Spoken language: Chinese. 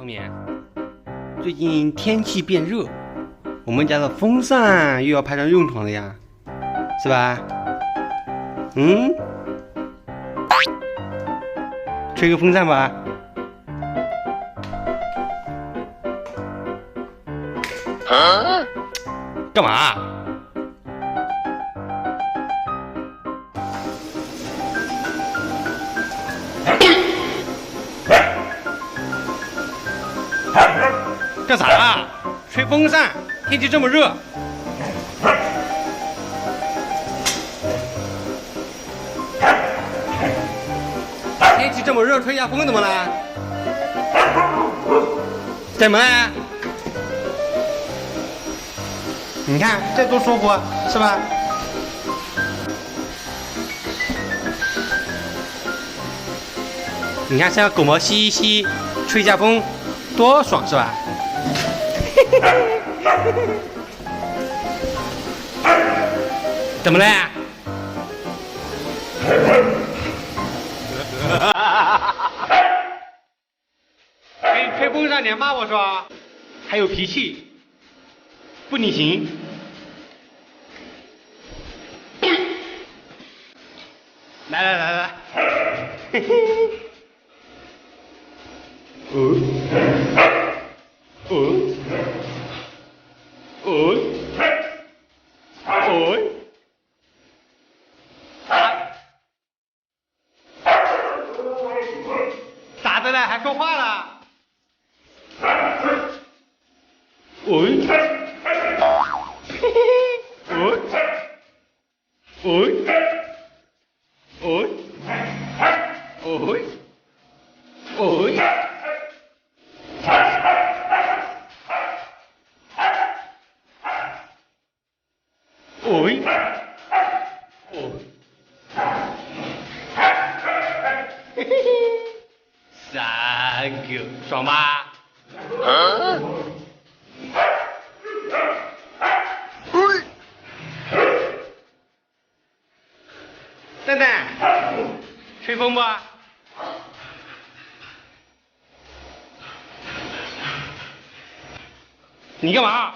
后面。最近天气变热，我们家的风扇又要派上用场了呀，是吧？吹个风扇吧。干嘛？干啥？吹风扇？天气这么热。天气这么热，吹一下风怎么了？怎么了？你看这多舒服，是吧？你看像狗毛吸一吸，吹一下风，多爽，是吧？怎么了？给你吹风扇，你还骂我说还有脾气，不领情。来，嘿嘿。咋的了？还说话了？3个，爽吧？蛋蛋，吹风不？你干嘛？